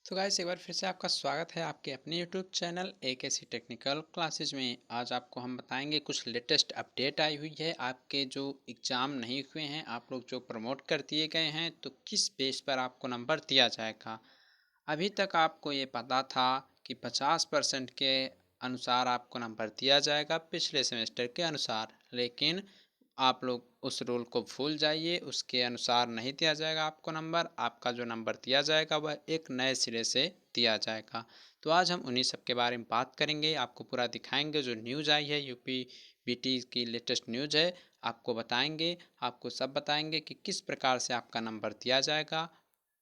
तो गाइस एक बार फिर से आपका स्वागत है आपके अपने यूट्यूब चैनल एक ऐसी टेक्निकल क्लासेज में। आज आपको हम बताएंगे कुछ लेटेस्ट अपडेट आई हुई है। आपके जो एग्ज़ाम नहीं हुए हैं, आप लोग जो प्रमोट कर दिए गए हैं, तो किस बेस पर आपको नंबर दिया जाएगा। अभी तक आपको ये पता था कि 50% के अनुसार आपको नंबर दिया जाएगा पिछले सेमेस्टर के अनुसार, लेकिन आप लोग उस रूल को भूल जाइए। उसके अनुसार नहीं दिया जाएगा आपको नंबर। आपका जो नंबर दिया जाएगा वह एक नए सिरे से दिया जाएगा। तो आज हम उन्हीं सब के बारे में बात करेंगे, आपको पूरा दिखाएंगे। जो न्यूज़ आई है यूपी बीटी की लेटेस्ट न्यूज़ है, आपको बताएंगे, आपको सब बताएंगे कि किस प्रकार से आपका नंबर दिया जाएगा।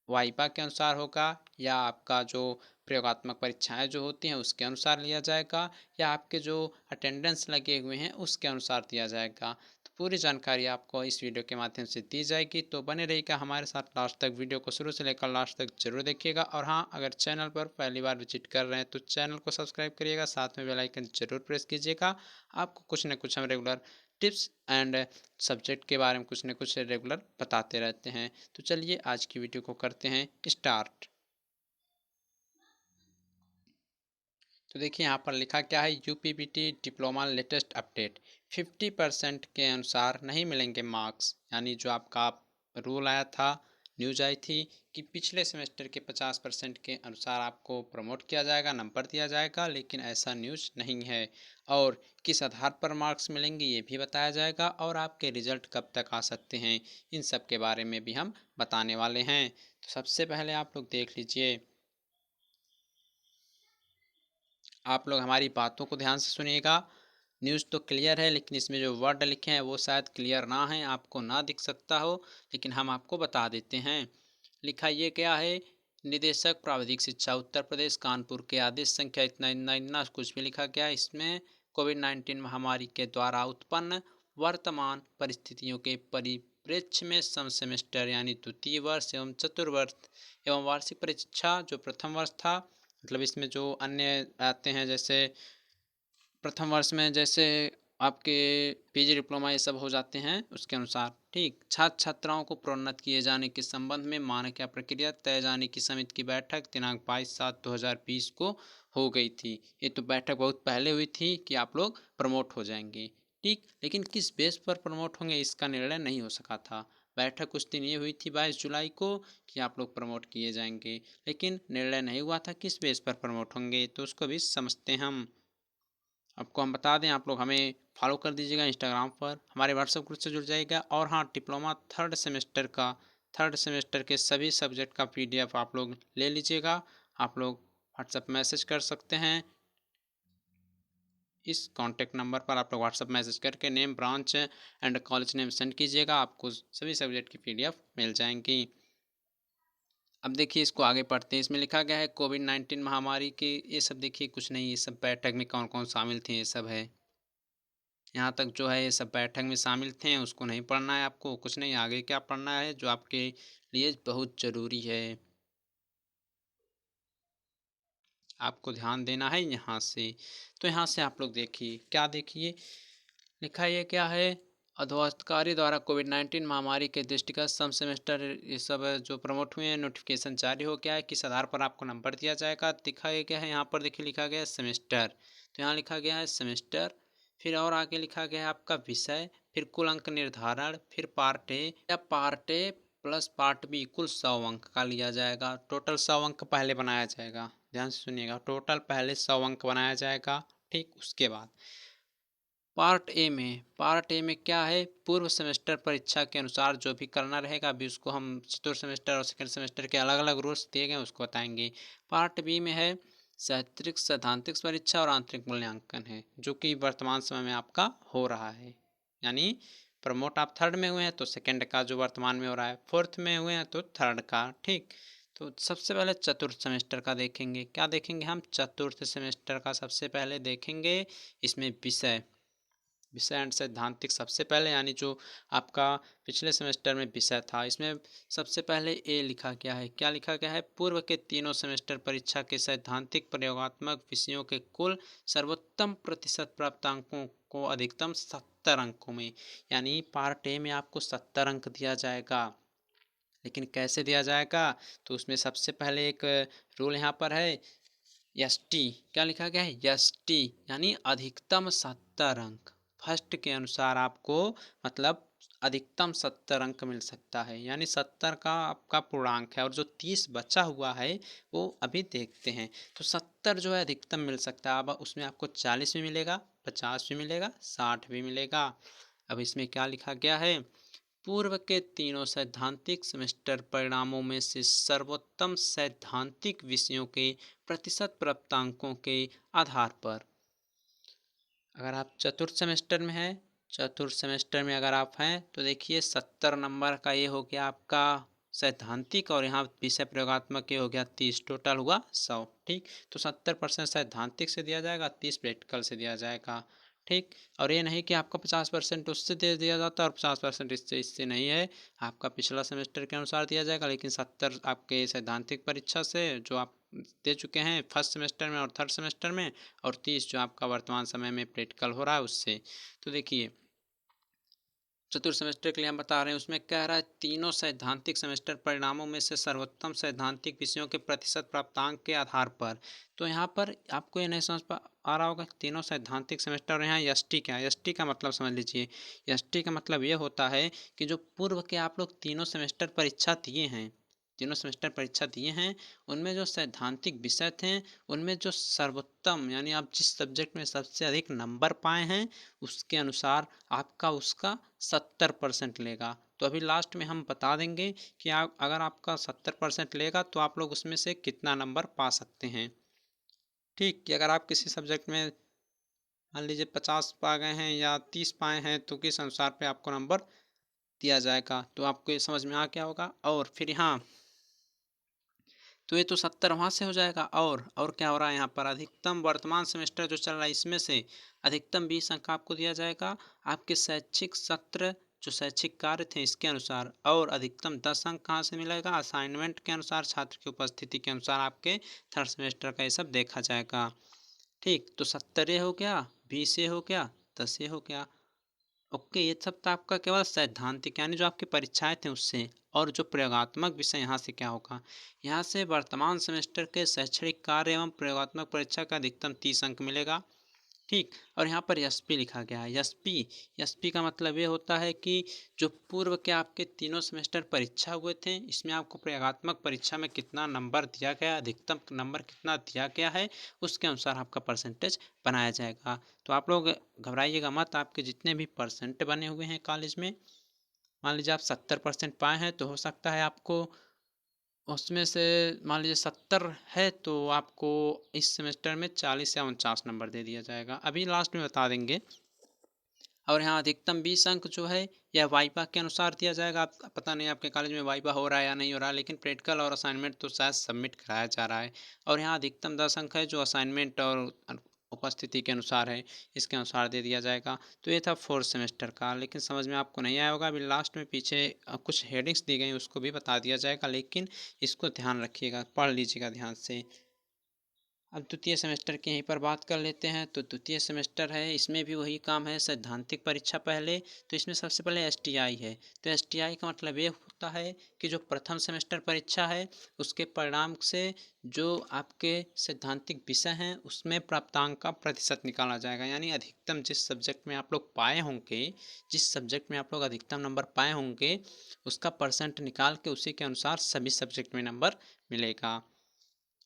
वाइपा के अनुसार होगा, या आपका जो प्रयोगात्मक परीक्षाएं जो होती हैं उसके अनुसार लिया जाएगा, या आपके जो अटेंडेंस लगे हुए हैं उसके अनुसार दिया जाएगा। तो पूरी जानकारी आपको इस वीडियो के माध्यम से दी जाएगी। तो बने रहिएगा हमारे साथ लास्ट तक, वीडियो को शुरू से लेकर लास्ट तक जरूर देखिएगा। और हाँ, अगर चैनल पर पहली बार विजिट कर रहे हैं तो चैनल को सब्सक्राइब करिएगा, साथ में बेल आइकन जरूर प्रेस कीजिएगा। आपको कुछ न कुछ हम रेगुलर टिप्स एंड सब्जेक्ट के बारे में कुछ न कुछ रेगुलर बताते रहते हैं। तो चलिए आज की वीडियो को करते हैं स्टार्ट। तो देखिए यहाँ पर लिखा क्या है, यूपीबीटी डिप्लोमा लेटेस्ट अपडेट। 50% के अनुसार नहीं मिलेंगे मार्क्स, यानी जो आपका रूल आया था, न्यूज आई थी कि पिछले सेमेस्टर के 50% के अनुसार आपको प्रमोट किया जाएगा, नंबर दिया जाएगा, लेकिन ऐसा न्यूज नहीं है। और किस आधार पर मार्क्स मिलेंगे ये भी बताया जाएगा, और आपके रिजल्ट कब तक आ सकते हैं इन सब के बारे में भी हम बताने वाले हैं। तो सबसे पहले आप लोग देख लीजिए, आप लोग हमारी बातों को ध्यान से सुनिएगा। न्यूज़ तो क्लियर है, लेकिन इसमें जो वर्ड लिखे हैं वो शायद क्लियर ना है, आपको ना दिख सकता हो, लेकिन हम आपको बता देते हैं। लिखा ये क्या है, निदेशक प्राविधिक शिक्षा उत्तर प्रदेश कानपुर के आदेश संख्या इतना इतना इतना कुछ भी लिखा गया। इसमें कोविड-19 महामारी के द्वारा उत्पन्न वर्तमान परिस्थितियों के परिप्रेक्ष्य में सम सेमेस्टर यानी द्वितीय वर्ष एवं चतुर्वर्ष एवं वार्षिक परीक्षा जो प्रथम वर्ष था, मतलब इसमें जो अन्य आते हैं, जैसे प्रथम वर्ष में जैसे आपके पीजी डिप्लोमा ये सब हो जाते हैं, उसके अनुसार ठीक छात्र छात्राओं को प्रोन्नत किए जाने के संबंध में मानक या प्रक्रिया तय जाने की समिति की बैठक दिनांक 22/7/2020 को हो गई थी। ये तो बैठक बहुत पहले हुई थी कि आप लोग प्रमोट हो जाएंगे, ठीक, लेकिन किस बेस पर प्रमोट होंगे इसका निर्णय नहीं हो सका था। बैठक उस दिन ये हुई थी 22 जुलाई को कि आप लोग प्रमोट किए जाएंगे, लेकिन निर्णय नहीं हुआ था किस बेस पर प्रमोट होंगे, तो उसको भी समझते हैं हम। आपको हम बता दें, आप लोग हमें फॉलो कर दीजिएगा इंस्टाग्राम पर, हमारे व्हाट्सएप ग्रुप से जुड़ जाइएगा। और हाँ, डिप्लोमा थर्ड सेमेस्टर के सभी सब्जेक्ट का पीडीएफ आप लोग ले लीजिएगा। आप लोग व्हाट्सएप मैसेज कर सकते हैं, इस कॉन्टैक्ट नंबर पर आप लोग व्हाट्सएप मैसेज करके name, branch and college name send कीजिएगा, आपको सभी सब्जेक्ट की पीडीएफ मिल जाएंगी। अब देखिए इसको आगे पढ़ते हैं। इसमें लिखा गया है कोविड-19 महामारी के, ये सब देखिए कुछ नहीं, ये सब बैठक में कौन कौन शामिल थे ये सब है। यहाँ तक जो है ये सब बैठक में शामिल थे, उसको नहीं पढ़ना है आपको, कुछ नहीं। आगे क्या पढ़ना है जो आपके लिए बहुत ज़रूरी है, आपको ध्यान देना है यहाँ से। तो यहाँ से आप लोग देखिए, क्या देखिए लिखा ये क्या है, अधोस्तकारी द्वारा कोविड-19 महामारी के दृष्टिगत सम सेमेस्टर ये सब जो प्रमोट हुए हैं, नोटिफिकेशन जारी हो गया है, किस आधार पर आपको नंबर दिया जाएगा। दिखा ये क्या है, यहाँ पर देखिए लिखा गया है सेमेस्टर, तो यहाँ लिखा गया है सेमेस्टर। फिर और आगे लिखा गया है आपका विषय, फिर कुल अंक निर्धारण, फिर पार्ट ए या part A plus part B कुल 100 अंक का लिया जाएगा। टोटल 100 अंक पहले बनाया जाएगा, ध्यान से सुनिएगा, टोटल पहले 100 अंक बनाया जाएगा। ठीक, उसके बाद पार्ट ए में क्या है, पूर्व सेमेस्टर परीक्षा के अनुसार जो भी करना रहेगा, अभी उसको हम चतुर्थ सेमेस्टर और सेकंड सेमेस्टर के अलग अलग रूल्स दिए गए उसको बताएंगे। पार्ट बी में है सैद्धांतिक सैद्धांतिक परीक्षा और आंतरिक मूल्यांकन है, जो कि वर्तमान समय में आपका हो रहा है। यानी प्रमोट आप थर्ड में हुए हैं तो सेकंड का जो वर्तमान में हो रहा है, फोर्थ में हुए हैं तो थर्ड का। ठीक, तो सबसे पहले चतुर्थ सेमेस्टर का देखेंगे। क्या देखेंगे हम, चतुर्थ सेमेस्टर का सबसे पहले देखेंगे। इसमें विषय एंड सैद्धांतिक सबसे पहले, यानी जो आपका पिछले सेमेस्टर में विषय था, इसमें सबसे पहले ए लिखा गया है। क्या लिखा गया है, पूर्व के तीनों सेमेस्टर परीक्षा के सैद्धांतिक प्रयोगात्मक विषयों के कुल सर्वोत्तम प्रतिशत प्राप्त अंकों को अधिकतम 70 अंकों में, यानी पार्ट ए में आपको 70 अंक दिया जाएगा। लेकिन कैसे दिया जाएगा, तो उसमें सबसे पहले एक रूल यहाँ पर है, एसटी। क्या लिखा गया है, एसटी, यानी अधिकतम 70 अंक। फर्स्ट के अनुसार आपको मतलब अधिकतम 70 अंक मिल सकता है, यानी 70 का आपका पूर्णांक है, और जो 30 बचा हुआ है वो अभी देखते हैं। तो 70 जो है अधिकतम मिल सकता है। अब उसमें आपको 40 भी मिलेगा, 50 भी मिलेगा, 60 भी मिलेगा। अब इसमें क्या लिखा गया है, पूर्व के तीनों सैद्धांतिक सेमेस्टर परिणामों में से सर्वोत्तम सैद्धांतिक विषयों के प्रतिशत प्राप्तांकों के आधार पर, अगर आप चतुर्थ सेमेस्टर में हैं, चतुर्थ सेमेस्टर में अगर आप हैं तो देखिए 70 नंबर का ये हो गया आपका सैद्धांतिक, और यहाँ विषय प्रयोगात्मक ये हो गया 30, टोटल हुआ 100। ठीक, तो 70% सैद्धांतिक से दिया जाएगा, 30 प्रैक्टिकल से दिया जाएगा। ठीक, और ये नहीं कि आपका 50% उससे दे दिया जाता है और 50% इससे नहीं है, आपका पिछला सेमेस्टर के अनुसार दिया जाएगा, लेकिन 70 आपके सैद्धांतिक परीक्षा से जो आप दे चुके हैं फर्स्ट सेमेस्टर में और थर्ड सेमेस्टर में, और 30 जो आपका वर्तमान समय में प्रैक्टिकल हो रहा है उससे। तो देखिए चतुर्थ सेमेस्टर के लिए हम बता रहे हैं, उसमें कह रहा है तीनों सैद्धांतिक सेमेस्टर परिणामों में से सर्वोत्तम सैद्धांतिक विषयों के प्रतिशत प्राप्तांक के आधार पर। तो यहाँ पर आपको ये नहीं समझ आ रहा होगा तीनों सैद्धांतिक सेमेस्टर, और यहाँ एसटी क्या है, एसटी का मतलब समझ लीजिए। एसटी का मतलब ये होता है कि जो पूर्व के आप लोग तीनों सेमेस्टर परीक्षा दिए हैं, तीनों सेमेस्टर परीक्षा दिए हैं, उनमें जो सैद्धांतिक विषय थे उनमें जो सर्वोत्तम, यानी आप जिस सब्जेक्ट में सबसे अधिक नंबर पाए हैं उसके अनुसार आपका उसका 70% लेगा। तो अभी लास्ट में हम बता देंगे कि आप अगर आपका 70% लेगा तो आप लोग उसमें से कितना नंबर पा सकते हैं। ठीक, कि अगर आप किसी सब्जेक्ट में मान लीजिए 50 पा गए हैं या 30 पाए हैं तो किस अनुसार पे आपको नंबर दिया जाएगा, तो आपको ये समझ में आ गया होगा। और फिर यहाँ तो ये तो 70 वहाँ से हो जाएगा, और क्या हो रहा है यहाँ पर, अधिकतम वर्तमान सेमेस्टर जो चल रहा है इसमें से अधिकतम 20 अंक आपको दिया जाएगा आपके शैक्षिक सत्र जो शैक्षिक कार्य थे इसके अनुसार, और अधिकतम 10 अंक कहाँ से मिलेगा, असाइनमेंट के अनुसार, छात्र की उपस्थिति के अनुसार आपके थर्ड सेमेस्टर का ये सब देखा जाएगा। ठीक, तो 70 ये हो गया, 20 ये हो गया, 10 ये हो गया। ओके, ये सब तो आपका केवल सैद्धांतिक यानी जो आपकी परीक्षाएं थे उससे, और जो प्रयोगात्मक विषय यहाँ से क्या होगा, यहाँ से वर्तमान सेमेस्टर के शैक्षणिक कार्य एवं प्रयोगात्मक परीक्षा का अधिकतम 30 अंक मिलेगा। ठीक, और यहाँ पर एसपी लिखा गया है, एसपी, एसपी का मतलब ये होता है कि जो पूर्व के आपके तीनों सेमेस्टर परीक्षा हुए थे इसमें आपको प्रयोगात्मक परीक्षा में कितना नंबर दिया गया, अधिकतम नंबर कितना दिया गया है, उसके अनुसार आपका परसेंटेज बनाया जाएगा। तो आप लोग घबराइएगा मत, आपके जितने भी परसेंट बने हुए हैं कॉलेज में, मान लीजिए आप 70% पाए हैं तो हो सकता है आपको उसमें से मान लीजिए 70 है तो आपको इस सेमेस्टर में 40 या 49 नंबर दे दिया जाएगा, अभी लास्ट में बता देंगे। और यहाँ अधिकतम 20 अंक जो है यह वाइवा के अनुसार दिया जाएगा। आप पता नहीं आपके कॉलेज में वाइवा हो रहा है या नहीं हो रहा है, लेकिन प्रैक्टिकल और असाइनमेंट तो शायद सबमिट कराया जा रहा है। और यहाँ अधिकतम 10 अंक है जो असाइनमेंट और उपस्थिति के अनुसार है, इसके अनुसार दे दिया जाएगा। तो ये था फोर्थ सेमेस्टर का, लेकिन समझ में आपको नहीं आया होगा। अभी लास्ट में पीछे कुछ हेडिंग्स दी गई उसको भी बता दिया जाएगा, लेकिन इसको ध्यान रखिएगा, पढ़ लीजिएगा ध्यान से। अब द्वितीय सेमेस्टर की यहीं पर बात कर लेते हैं। तो द्वितीय सेमेस्टर है, इसमें भी वही काम है, सैद्धांतिक परीक्षा पहले। तो इसमें सबसे पहले एसटीआई है। तो एसटीआई का मतलब ये होता है कि जो प्रथम सेमेस्टर परीक्षा है उसके परिणाम से जो आपके सैद्धांतिक विषय हैं उसमें प्राप्तांक का प्रतिशत निकाला जाएगा, यानी अधिकतम जिस सब्जेक्ट में आप लोग पाए होंगे, जिस सब्जेक्ट में आप लोग अधिकतम नंबर पाए होंगे उसका परसेंट निकाल के उसी के अनुसार सभी सब्जेक्ट में नंबर मिलेगा।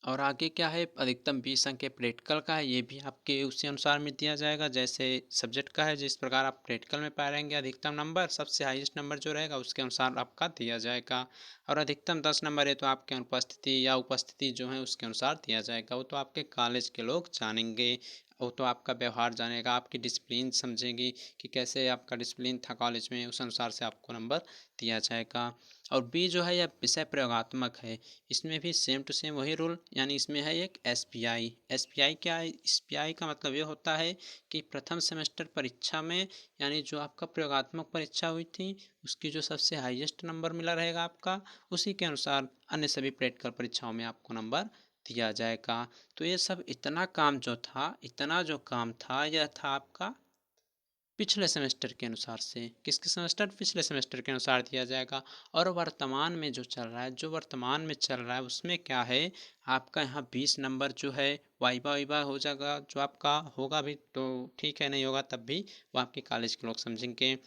और आगे क्या है, अधिकतम 20 अंक के प्रैक्टिकल का है, ये भी आपके उसी अनुसार में दिया जाएगा जैसे सब्जेक्ट का है। जिस प्रकार आप प्रैक्टिकल में पाएंगे अधिकतम नंबर, सबसे हाईएस्ट नंबर जो रहेगा उसके अनुसार आपका दिया जाएगा। और अधिकतम 10 नंबर है तो आपके अनुपस्थिति या उपस्थिति जो है उसके अनुसार दिया जाएगा। वो तो आपके कॉलेज के लोग जानेंगे, वो तो आपका व्यवहार जानेगा, आपकी डिसिप्लिन समझेंगी कि कैसे आपका डिसिप्लिन था कॉलेज में, उस अनुसार से आपको नंबर दिया जाएगा। और बी जो है यह विषय प्रयोगात्मक है, इसमें भी सेम टू सेम वही रूल, यानी इसमें है एक एसपीआई। एसपीआई क्या है, एसपीआई का मतलब ये होता है कि प्रथम सेमेस्टर परीक्षा में, यानी जो आपका प्रयोगात्मक परीक्षा हुई थी उसकी जो सबसे हाईएस्ट नंबर मिला रहेगा आपका, उसी के अनुसार अन्य सभी प्रैक्टिकल परीक्षाओं में आपको नंबर दिया जाएगा। तो ये सब इतना काम जो था, इतना जो काम था यह था आपका पिछले सेमेस्टर के अनुसार से, किसके सेमेस्टर, पिछले सेमेस्टर के अनुसार दिया जाएगा। और वर्तमान में जो चल रहा है, जो वर्तमान में चल रहा है उसमें क्या है, आपका यहाँ 20 नंबर जो है वाइवा वाइवा हो जाएगा, जो आपका होगा भी तो ठीक है, नहीं होगा तब भी वो आपके कॉलेज के लोग समझेंगे।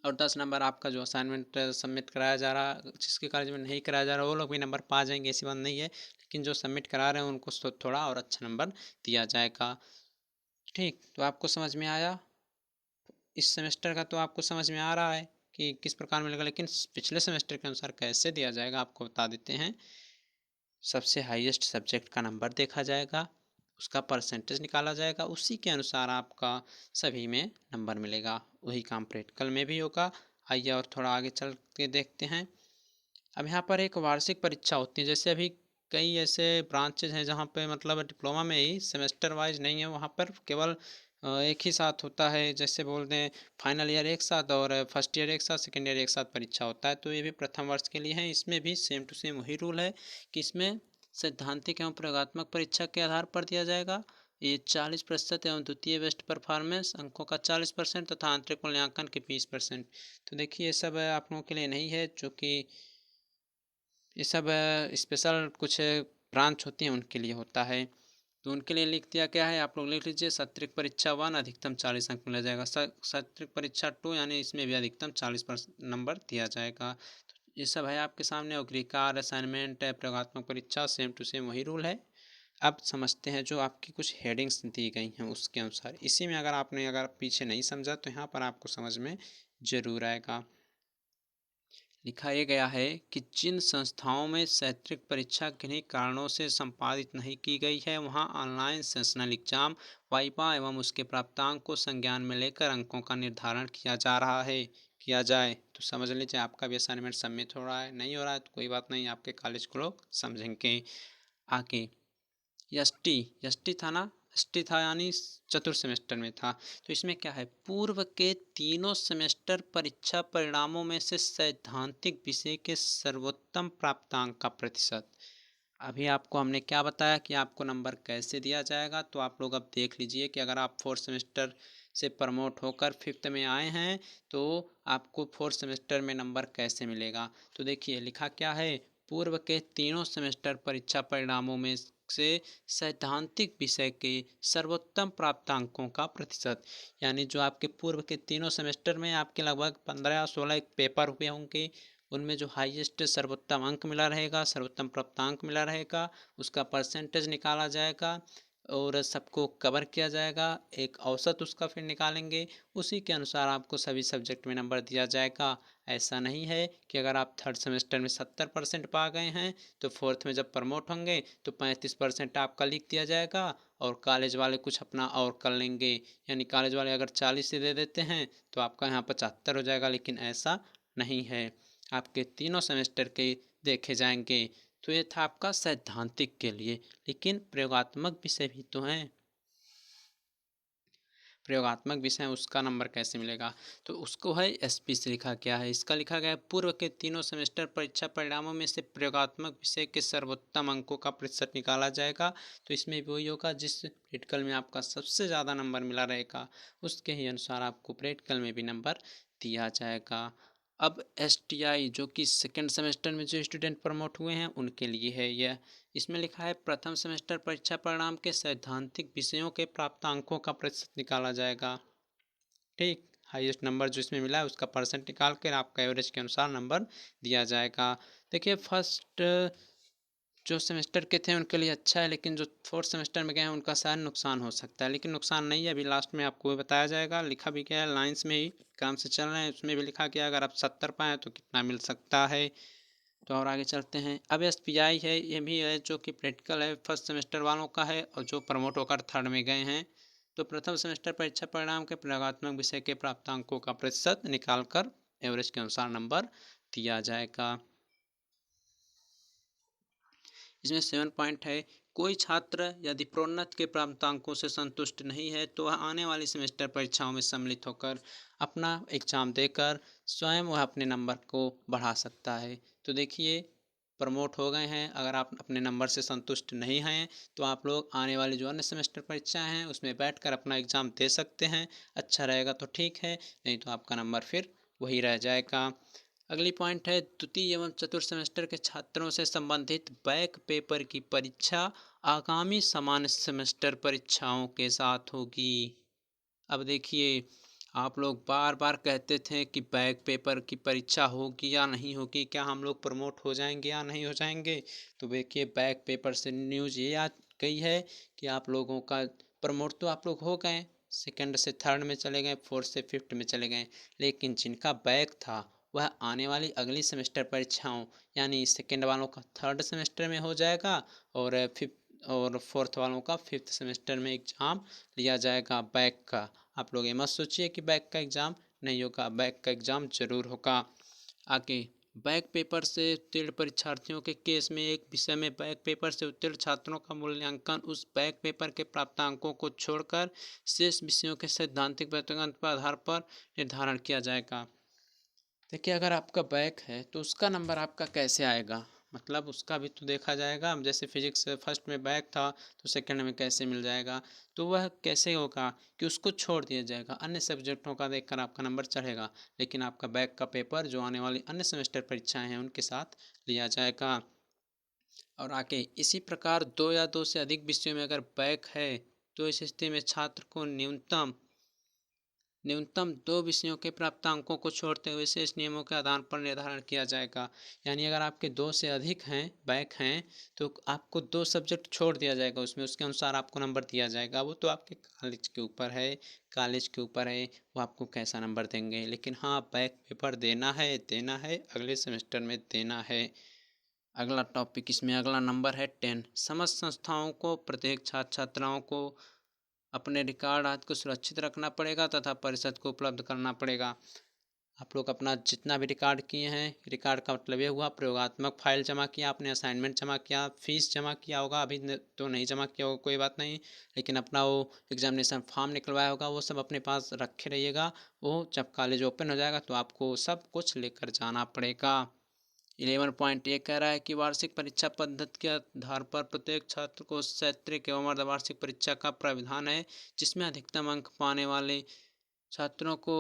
और 10 नंबर आपका जो असाइनमेंट सबमिट कराया जा रहा, जिसके कॉलेज में नहीं कराया जा रहा वो लोग भी नंबर पा जाएंगे, ऐसी बात नहीं है, लेकिन जो सबमिट करा रहे हैं उनको थोड़ा और अच्छा नंबर दिया जाएगा। ठीक, तो आपको समझ में आया, इस सेमेस्टर का तो आपको समझ में आ रहा है कि किस प्रकार मिलेगा, लेकिन पिछले सेमेस्टर के अनुसार कैसे दिया जाएगा आपको बता देते हैं। सबसे हाईएस्ट सब्जेक्ट का नंबर देखा जाएगा, उसका परसेंटेज निकाला जाएगा, उसी के अनुसार आपका सभी में नंबर मिलेगा। वही काम प्रैक्टिकल में भी होगा। आइए और थोड़ा आगे चल के देखते हैं। अब यहाँ पर एक वार्षिक परीक्षा होती है, जैसे अभी कई ऐसे ब्रांचेज हैं जहाँ पे मतलब डिप्लोमा में ही सेमेस्टर वाइज नहीं है, वहाँ पर केवल एक ही साथ होता है, जैसे बोल दें फाइनल ईयर एक साथ और फर्स्ट ईयर एक साथ, सेकेंड ईयर एक साथ परीक्षा होता है। तो ये भी प्रथम वर्ष के लिए है, इसमें भी सेम टू सेम वही रूल है कि इसमें सैद्धांतिक एवं प्रयोगात्मक परीक्षा के आधार पर दिया जाएगा। ये 40% एवं द्वितीय बेस्ट परफॉर्मेंस अंकों का 40% तथा आंतरिक मूल्यांकन के 20%। तो देखिए ये सब आप लोगों के लिए नहीं है, जो कि ये सब स्पेशल कुछ ब्रांच होती हैं उनके लिए होता है। तो उनके लिए लिख दिया क्या है, आप लोग लिख लीजिए, सत्रिक परीक्षा 1 अधिकतम 40 अंक मिला जाएगा, सत्रिक परीक्षा 2 यानी इसमें भी अधिकतम 40 नंबर दिया जाएगा। तो ये सब है आपके सामने, और गृहकार्य, असाइनमेंट, प्रयोगात्मक परीक्षा सेम टू सेम वही रूल है। अब समझते हैं जो आपकी कुछ हेडिंग्स दी गई हैं उसके अनुसार, इसी में अगर आपने अगर पीछे नहीं समझा तो यहाँ पर आपको समझ में ज़रूर आएगा। लिखा ये गया है कि जिन संस्थाओं में शैक्षिक परीक्षा किन्हीं कारणों से संपादित नहीं की गई है, वहां ऑनलाइन सेशनल एग्जाम, वाइवा एवं उसके प्राप्तांक को संज्ञान में लेकर अंकों का निर्धारण किया जा रहा है, किया जाए। तो समझ लीजिए आपका भी असाइनमेंट सबमिट हो रहा है, नहीं हो रहा है तो कोई बात नहीं, आपके कॉलेज को लोग समझेंगे। आगे यष्टि था ना, यष्टि था यानी चतुर्थ सेमेस्टर में था। तो इसमें क्या है, पूर्व के तीनों सेमेस्टर परीक्षा परिणामों में से सैद्धांतिक विषय के सर्वोत्तम प्राप्तांक का प्रतिशत। अभी आपको हमने क्या बताया कि आपको नंबर कैसे दिया जाएगा, तो आप लोग अब देख लीजिए कि अगर आप फोर्थ सेमेस्टर से प्रमोट होकर फिफ्थ में आए हैं तो आपको फोर्थ सेमेस्टर में नंबर कैसे मिलेगा। तो देखिए लिखा क्या है, पूर्व के तीनों सेमेस्टर परीक्षा परिणामों में से सैद्धांतिक विषय के सर्वोत्तम प्राप्तांकों का प्रतिशत, यानी जो आपके पूर्व के तीनों सेमेस्टर में आपके लगभग 15 या 16 पेपर हुए होंगे, उनमें जो हाईएस्ट सर्वोत्तम अंक मिला रहेगा, सर्वोत्तम प्राप्तांक मिला रहेगा, उसका परसेंटेज निकाला जाएगा और सबको कवर किया जाएगा, एक औसत उसका फिर निकालेंगे, उसी के अनुसार आपको सभी सब्जेक्ट में नंबर दिया जाएगा। ऐसा नहीं है कि अगर आप थर्ड सेमेस्टर में 70% पा गए हैं तो फोर्थ में जब प्रमोट होंगे तो 35% आपका लिख दिया जाएगा और कॉलेज वाले कुछ अपना और कर लेंगे, यानी कॉलेज वाले अगर 40 से दे देते हैं तो आपका यहाँ 75 हो जाएगा, लेकिन ऐसा नहीं है, आपके तीनों सेमेस्टर के देखे जाएंगे। तो ये था आपका सैद्धांतिक के लिए, लेकिन प्रयोगात्मक विषय भी तो हैं, प्रयोगात्मक विषय उसका नंबर कैसे मिलेगा, तो उसको है एसपी से लिखा क्या है, इसका लिखा गया है पूर्व के तीनों सेमेस्टर परीक्षा परिणामों में से प्रयोगात्मक विषय के सर्वोत्तम अंकों का प्रतिशत निकाला जाएगा। तो इसमें भी वही होगा, जिस प्रैक्टिकल में आपका सबसे ज़्यादा नंबर मिला रहेगा उसके ही अनुसार आपको प्रैक्टिकल में भी नंबर दिया जाएगा। अब एसटीआई जो कि सेकेंड सेमेस्टर में जो स्टूडेंट प्रमोट हुए हैं उनके लिए है यह। इसमें लिखा है प्रथम सेमेस्टर परीक्षा परिणाम के सैद्धांतिक विषयों के प्राप्तांकों का प्रतिशत निकाला जाएगा। ठीक, हाईएस्ट नंबर जो इसमें मिला है उसका परसेंट निकाल कर आपका एवरेज के अनुसार नंबर दिया जाएगा। देखिए फर्स्ट जो सेमेस्टर के थे उनके लिए अच्छा है, लेकिन जो फोर्थ सेमेस्टर में गए हैं उनका शायद नुकसान हो सकता है, लेकिन नुकसान नहीं है, अभी लास्ट में आपको बताया जाएगा। लिखा भी क्या है, लाइंस में ही काम से चल रहे हैं, उसमें भी लिखा गया अगर आप 70 पाएँ तो कितना मिल सकता है। तो और आगे चलते हैं। अब एसपीआई है, ये भी है जो कि प्रैक्टिकल है, फर्स्ट सेमेस्टर वालों का है और जो प्रमोट होकर थर्ड में गए हैं। तो प्रथम सेमेस्टर परीक्षा परिणाम के प्रयोगात्मक विषय के प्राप्तांकों का प्रतिशत निकालकर एवरेज के अनुसार नंबर दिया जाएगा। इसमें 7 पॉइंट है, कोई छात्र यदि प्रोन्नत के प्राप्तांकों से संतुष्ट नहीं है तो वह आने वाली सेमेस्टर परीक्षाओं में सम्मिलित होकर अपना एग्जाम देकर स्वयं वह अपने नंबर को बढ़ा सकता है। तो देखिए प्रमोट हो गए हैं। अगर आप अपने नंबर से संतुष्ट नहीं हैं तो आप लोग आने वाली जो अन्य सेमेस्टर परीक्षाएं हैं उसमें बैठकर अपना एग्ज़ाम दे सकते हैं। अच्छा रहेगा तो ठीक है, नहीं तो आपका नंबर फिर वही रह जाएगा। अगली पॉइंट है द्वितीय एवं चतुर्थ सेमेस्टर के छात्रों से संबंधित बैक पेपर की परीक्षा आगामी समान सेमेस्टर परीक्षाओं के साथ होगी। अब देखिए, आप लोग बार बार कहते थे कि बैक पेपर की परीक्षा होगी या नहीं होगी, क्या हम लोग प्रमोट हो जाएंगे या नहीं हो जाएंगे। तो देखिए, बैक पेपर से न्यूज़ ये आ गई है कि आप लोगों का प्रमोट तो आप लोग हो गए, सेकंड से थर्ड में चले गए, फोर्थ से फिफ्थ में चले गए, लेकिन जिनका बैक था वह आने वाली अगली सेमेस्टर परीक्षाओं यानी सेकंड वालों का थर्ड सेमेस्टर में हो जाएगा और फिफ्थ और फोर्थ वालों का फिफ्थ सेमेस्टर में एग्ज़ाम लिया जाएगा बैक का। आप लोग ये मत सोचिए कि बैक का एग्ज़ाम नहीं होगा, बैक का एग्ज़ाम ज़रूर होगा। आगे, बैक पेपर से उत्तीर्ण परीक्षार्थियों के केस में एक विषय में बैक पेपर से उत्तीर्ण छात्रों का मूल्यांकन उस बैक पेपर के प्राप्तांकों को छोड़कर शेष विषयों के सैद्धांतिक प्रतिगत पर आधार पर निर्धारण किया जाएगा। देखिए, अगर आपका बैक है तो उसका नंबर आपका कैसे आएगा, मतलब उसका भी तो देखा जाएगा। जैसे फिजिक्स फर्स्ट में बैक था तो सेकंड में कैसे मिल जाएगा, तो वह कैसे होगा कि उसको छोड़ दिया जाएगा, अन्य सब्जेक्टों का देखकर आपका नंबर चढ़ेगा, लेकिन आपका बैक का पेपर जो आने वाली अन्य सेमेस्टर परीक्षाएं हैं उनके साथ लिया जाएगा। और आगे इसी प्रकार दो या दो से अधिक विषयों में अगर बैक है तो इस स्थिति में छात्र को न्यूनतम दो विषयों के प्राप्तांकों को छोड़ते हुए शेष नियमों के आधार पर निर्धारण किया जाएगा। यानी अगर आपके दो से अधिक हैं बैक हैं तो आपको दो सब्जेक्ट छोड़ दिया जाएगा, उसमें उसके अनुसार आपको नंबर दिया जाएगा। वो तो आपके कॉलेज के ऊपर है, वो आपको कैसा नंबर देंगे, लेकिन हाँ बैक पेपर देना है अगले सेमेस्टर में देना है। अगला टॉपिक इसमें अगला नंबर है 10। समस्त संस्थाओं को प्रत्येक छात्र छात्राओं को अपने रिकॉर्ड आदि को सुरक्षित रखना पड़ेगा तथा परिषद को उपलब्ध करना पड़ेगा। आप लोग अपना जितना भी रिकॉर्ड किए हैं, रिकॉर्ड का मतलब ये हुआ प्रयोगात्मक फाइल जमा किया आपने, असाइनमेंट जमा किया, फीस जमा किया होगा, अभी तो नहीं जमा किया होगा कोई बात नहीं, लेकिन अपना वो एग्जामिनेशन फॉर्म निकलवाया होगा वो सब अपने पास रखे रहिएगा। वो जब कॉलेज ओपन हो जाएगा तो आपको सब कुछ लेकर जाना पड़ेगा। 11 पॉइंट ये कह रहा है कि वार्षिक परीक्षा पद्धति के आधार पर प्रत्येक छात्र को सैद्धांतिक एवं अर्धवार्षिक परीक्षा का प्राविधान है, जिसमें अधिकतम अंक पाने वाले छात्रों को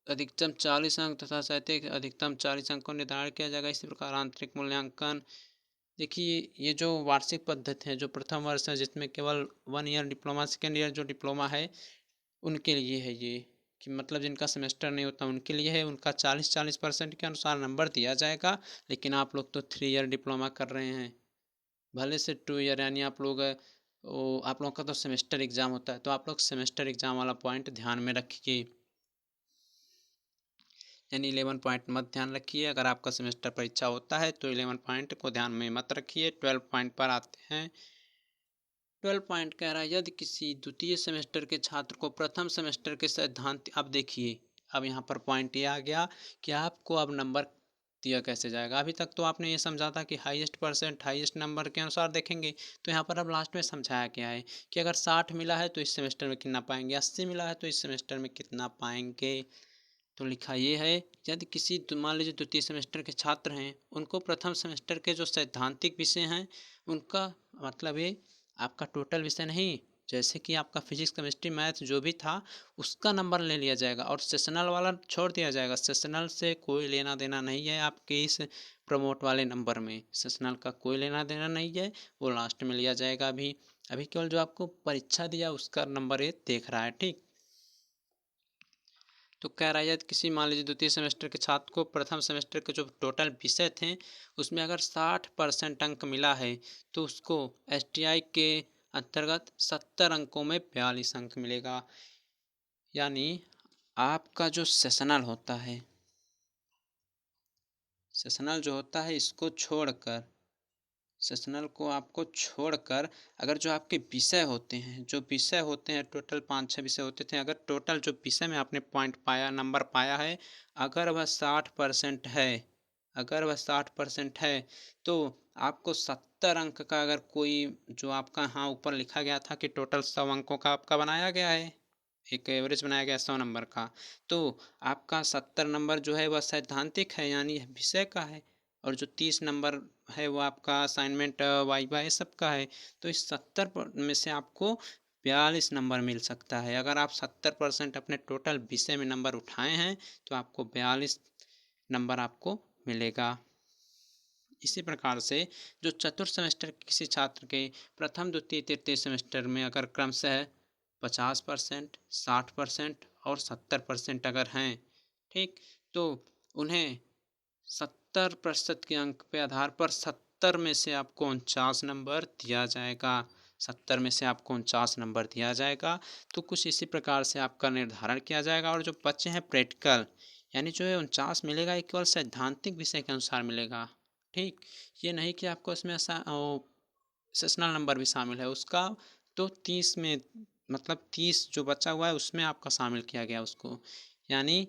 अधिकतम 40 अंक तथा सैद्धांतिक अधिकतम 40 अंक को निर्धारण किया जाएगा। इसी प्रकार आंतरिक मूल्यांकन, देखिए ये जो वार्षिक पद्धति है, जो प्रथम वर्ष है जिसमें केवल 1 ईयर डिप्लोमा, सेकेंड ईयर जो डिप्लोमा है उनके लिए है ये, कि मतलब जिनका सेमेस्टर नहीं होता उनके लिए है। उनका 40% के अनुसार नंबर दिया जाएगा, लेकिन आप लोग तो 3 ईयर डिप्लोमा कर रहे हैं, भले से 2 ईयर, यानी आप लोग आप लोगों का तो सेमेस्टर एग्ज़ाम होता है, तो आप लोग सेमेस्टर एग्ज़ाम वाला पॉइंट ध्यान में रखिए। यानी 11 पॉइंट मत ध्यान रखिए, अगर आपका सेमेस्टर परीक्षा होता है तो 11 पॉइंट को ध्यान में मत रखिए। 12 पॉइंट पर आते हैं। 12 पॉइंट कह रहा है यदि किसी द्वितीय सेमेस्टर के छात्र को प्रथम सेमेस्टर के सैद्धांतिक, अब देखिए अब यहाँ पर पॉइंट ये आ गया कि आपको अब नंबर दिया कैसे जाएगा। अभी तक तो आपने ये समझा था कि हाईएस्ट नंबर के अनुसार देखेंगे, तो यहाँ पर अब लास्ट में समझाया गया है कि अगर 60 मिला है तो इस सेमेस्टर में कितना पाएंगे, 80 मिला है तो इस सेमेस्टर में कितना पाएंगे। तो लिखा ये है, यदि किसी मान लीजिए द्वितीय सेमेस्टर के छात्र हैं, उनको प्रथम सेमेस्टर के जो सैद्धांतिक विषय हैं उनका मतलब ये आपका टोटल विषय नहीं, जैसे कि आपका फिजिक्स केमिस्ट्री मैथ जो भी था उसका नंबर ले लिया जाएगा और सेशनल वाला छोड़ दिया जाएगा। सेशनल से कोई लेना देना नहीं है आपके इस प्रमोट वाले नंबर में, सेशनल का कोई लेना देना नहीं है, वो लास्ट में लिया जाएगा। अभी अभी केवल जो आपको परीक्षा दिया उसका नंबर ये देख रहा है, ठीक। तो कह रहा है किसी मान लीजिए द्वितीय सेमेस्टर के छात्र को प्रथम सेमेस्टर के जो टोटल विषय थे उसमें अगर 60% अंक मिला है तो उसको एसटीआई के अंतर्गत 70 अंकों में 42 अंक मिलेगा। यानी आपका जो सेशनल जो होता है इसको छोड़कर, सेशनल को आपको छोड़कर अगर जो आपके विषय होते हैं टोटल 5-6 विषय होते थे, अगर टोटल जो विषय में आपने पॉइंट पाया, नंबर पाया है, अगर वह 60% है, तो आपको 70 अंक का, अगर कोई जो आपका यहाँ ऊपर लिखा गया था कि टोटल 100 अंकों का आपका बनाया गया है, एक एवरेज बनाया गया 100 नंबर का, तो आपका 70 नंबर जो है वह सैद्धांतिक है यानी विषय का है, और जो 30 नंबर है वो आपका असाइनमेंट वाइवा ये सब का है। तो इस 70 में से आपको 42 नंबर मिल सकता है। अगर आप 70% अपने टोटल विषय में नंबर उठाए हैं तो आपको 42 नंबर आपको मिलेगा। इसी प्रकार से जो चतुर्थ सेमेस्टर किसी छात्र के प्रथम द्वितीय तृतीय सेमेस्टर में अगर क्रमशः 50%, 60% और 70% अगर हैं, ठीक, तो उन्हें 70% के अंक पे आधार पर 70 में से आपको 49 नंबर दिया जाएगा। 70 में से आपको 49 नंबर दिया जाएगा। तो कुछ इसी प्रकार से आपका निर्धारण किया जाएगा। और जो बच्चे हैं प्रैक्टिकल, यानी जो है 49 मिलेगा, ये केवल सैद्धांतिक विषय के अनुसार मिलेगा। ठीक, ये नहीं कि आपको इसमें सेशनल नंबर भी शामिल है उसका, तो 30 में मतलब 30 जो बचा हुआ है उसमें आपका शामिल किया गया उसको, यानी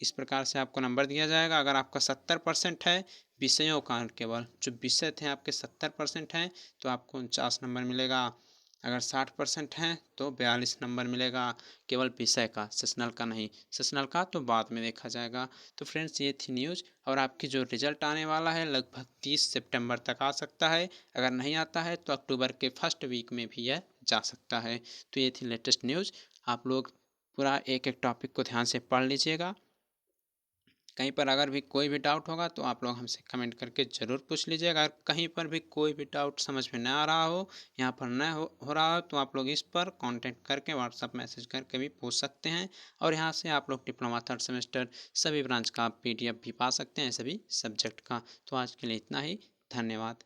इस प्रकार से आपको नंबर दिया जाएगा। अगर आपका 70% है विषयों का, केवल जो विषय थे आपके 70% हैं तो आपको 49 नंबर मिलेगा। अगर 60% हैं तो 42 नंबर मिलेगा, केवल विषय का, सेशनल का नहीं। सेशनल का तो बाद में देखा जाएगा। तो फ्रेंड्स ये थी न्यूज़। और आपकी जो रिजल्ट आने वाला है लगभग 30 सितंबर तक आ सकता है। अगर नहीं आता है तो अक्टूबर के फर्स्ट वीक में भी यह जा सकता है। तो ये थी लेटेस्ट न्यूज़। आप लोग पूरा एक एक टॉपिक को ध्यान से पढ़ लीजिएगा। कहीं पर अगर भी कोई भी डाउट होगा तो आप लोग हमसे कमेंट करके ज़रूर पूछ लीजिएगा। अगर कहीं पर भी कोई भी डाउट समझ में न आ रहा हो, यहाँ पर न हो रहा हो, तो आप लोग इस पर कांटेक्ट करके व्हाट्सअप मैसेज करके भी पूछ सकते हैं। और यहाँ से आप लोग डिप्लोमा थर्ड सेमेस्टर सभी ब्रांच का PDF भी पा सकते हैं, सभी सब्जेक्ट का। तो आज के लिए इतना ही, धन्यवाद।